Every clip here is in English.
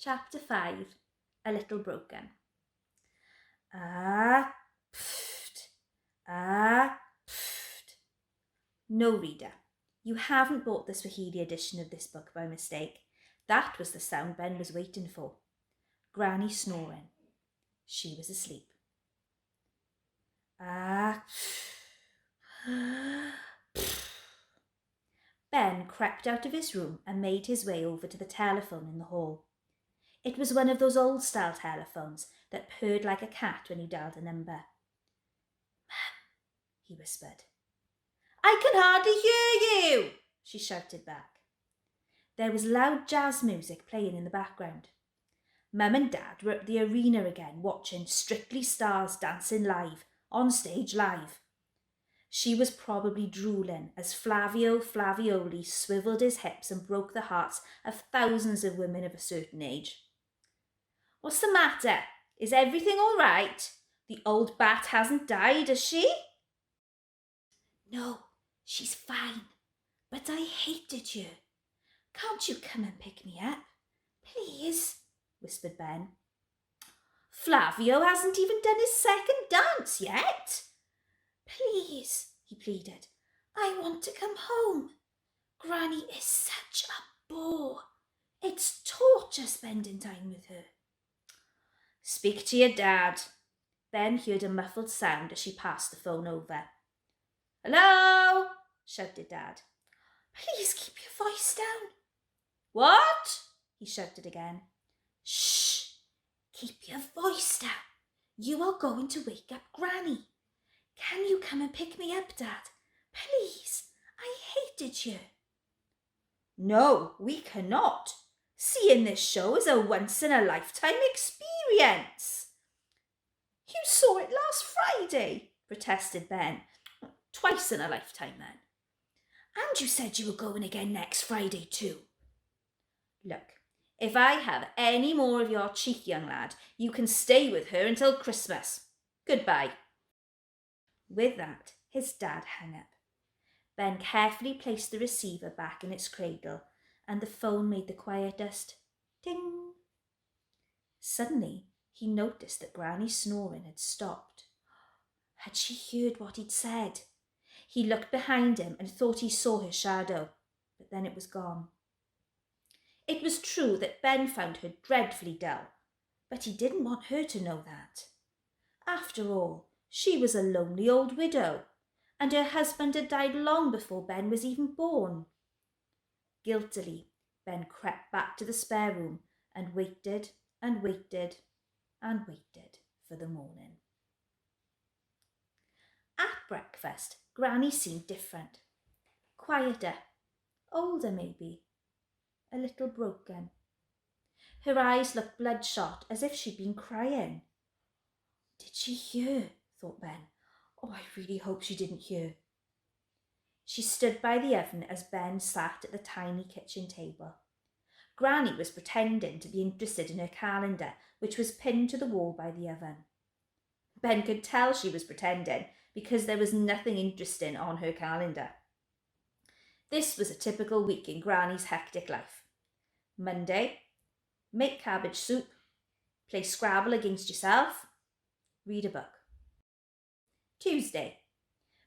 Chapter 5, A Little Broken. Ah, pfft, ah, pfft. No, reader, you haven't bought the Swahili edition of this book by mistake. That was the sound Ben was waiting for. Granny snoring. She was asleep. Ah, pfft. Ben crept out of his room and made his way over to the telephone in the hall. It was one of those old-style telephones that purred like a cat when you dialed a number. "Mum," he whispered. "I can hardly hear you," she shouted back. There was loud jazz music playing in the background. Mum and Dad were at the arena again watching Strictly Stars Dancing Live, on stage live. She was probably drooling as Flavio Flavioli swiveled his hips and broke the hearts of thousands of women of a certain age. "What's the matter? Is everything all right? The old bat hasn't died, has she?" "No, she's fine, but I hated you. Can't you come and pick me up? Please," whispered Ben. "Flavio hasn't even done his second dance yet." "Please," he pleaded. "I want to come home. Granny is such a bore. It's torture spending time with her." "Speak to your dad." Ben heard a muffled sound as she passed the phone over. "Hello?" shouted Dad. "Please keep your voice down." "What?" he shouted again. "Shh! Keep your voice down. You are going to wake up Granny. Can you come and pick me up, Dad? Please, I hated you." "No, we cannot. Seeing this show is a once-in-a-lifetime experience." "You saw it last Friday," protested Ben. "Twice in a lifetime, then." "And you said you were going again next Friday too." "Look, if I have any more of your cheek, young lad, you can stay with her until Christmas. Goodbye." With that, his dad hung up. Ben carefully placed the receiver back in its cradle, and the phone made the quietest ting. Suddenly, he noticed that Granny's snoring had stopped. Had she heard what he'd said? He looked behind him and thought he saw her shadow, but then it was gone. It was true that Ben found her dreadfully dull, but he didn't want her to know that. After all, she was a lonely old widow, and her husband had died long before Ben was even born. Guiltily, Ben crept back to the spare room and waited and waited and waited for the morning. At breakfast, Granny seemed different. Quieter, older maybe, a little broken. Her eyes looked bloodshot, as if she'd been crying. Did she hear? Thought Ben. Oh, I really hope she didn't hear. She stood by the oven as Ben sat at the tiny kitchen table. Granny was pretending to be interested in her calendar, which was pinned to the wall by the oven. Ben could tell she was pretending because there was nothing interesting on her calendar. This was a typical week in Granny's hectic life. Monday, make cabbage soup, play Scrabble against yourself, read a book. Tuesday,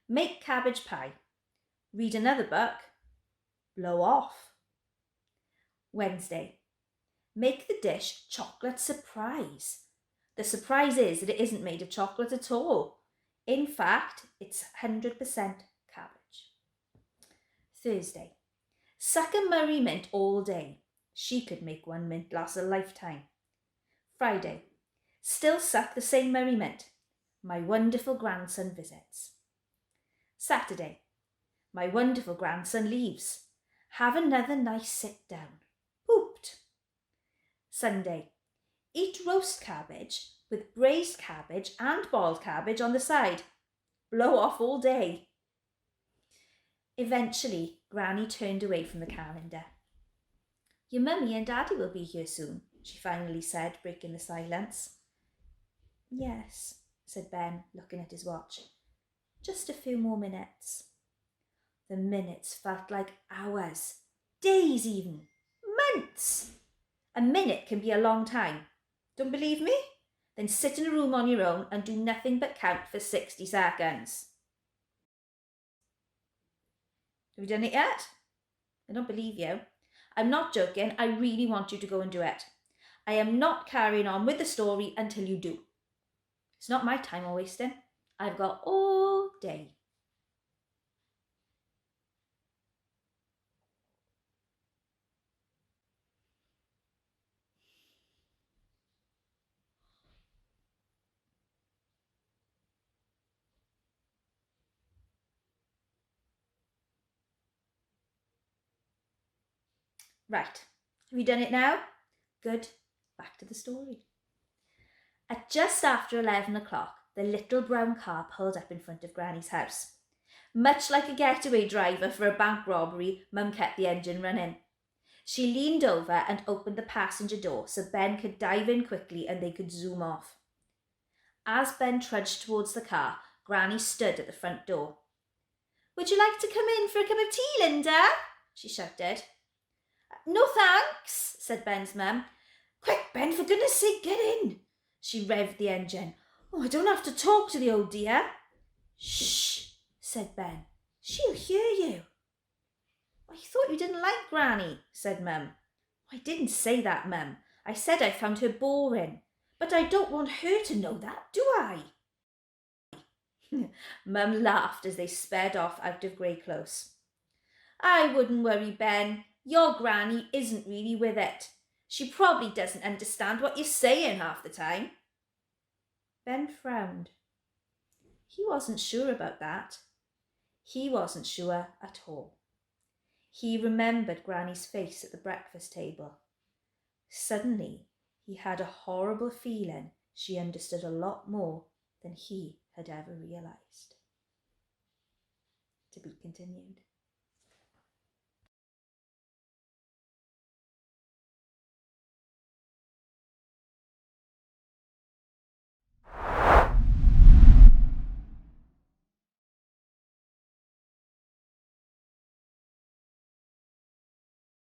make cabbage pie, read another book, blow off. Wednesday, make the dish chocolate surprise. The surprise is that it isn't made of chocolate at all. In fact, it's 100% cabbage. Thursday, suck a Murray mint all day. She could make one mint last a lifetime. Friday, still suck the same Murray mint. My wonderful grandson visits. Saturday, my wonderful grandson leaves. Have another nice sit down. Pooped. Sunday, eat roast cabbage with braised cabbage and boiled cabbage on the side. Blow off all day. Eventually, Granny turned away from the calendar. Your mummy and daddy will be here soon, she finally said, breaking the silence. Yes, said Ben, looking at his watch. Just a few more minutes. The minutes felt like hours, days even, months. A minute can be a long time. Don't believe me? Then sit in a room on your own and do nothing but count for 60 seconds. Have you done it yet? I don't believe you. I'm not joking. I really want you to go and do it. I am not carrying on with the story until you do. It's not my time I'm wasting. I've got all day. Right. Have you done it now? Good. Back to the story. At just after 11 o'clock, the little brown car pulled up in front of Granny's house. Much like a getaway driver for a bank robbery, Mum kept the engine running. She leaned over and opened the passenger door so Ben could dive in quickly and they could zoom off. As Ben trudged towards the car, Granny stood at the front door. "Would you like to come in for a cup of tea, Linda?" she shouted. "No thanks," said Ben's mum. "Quick, Ben, for goodness sake, get in." She revved the engine. "Oh, I don't have to talk to the old dear." "Shh," said Ben. "She'll hear you." "I thought you didn't like Granny," said Mum. "I didn't say that, Mum. I said I found her boring. But I don't want her to know that, do I?" Mum laughed as they sped off out of Grey Close. "I wouldn't worry, Ben. Your Granny isn't really with it. She probably doesn't understand what you're saying half the time." Ben frowned. He wasn't sure about that. He wasn't sure at all. He remembered Granny's face at the breakfast table. Suddenly, he had a horrible feeling she understood a lot more than he had ever realised. To be continued.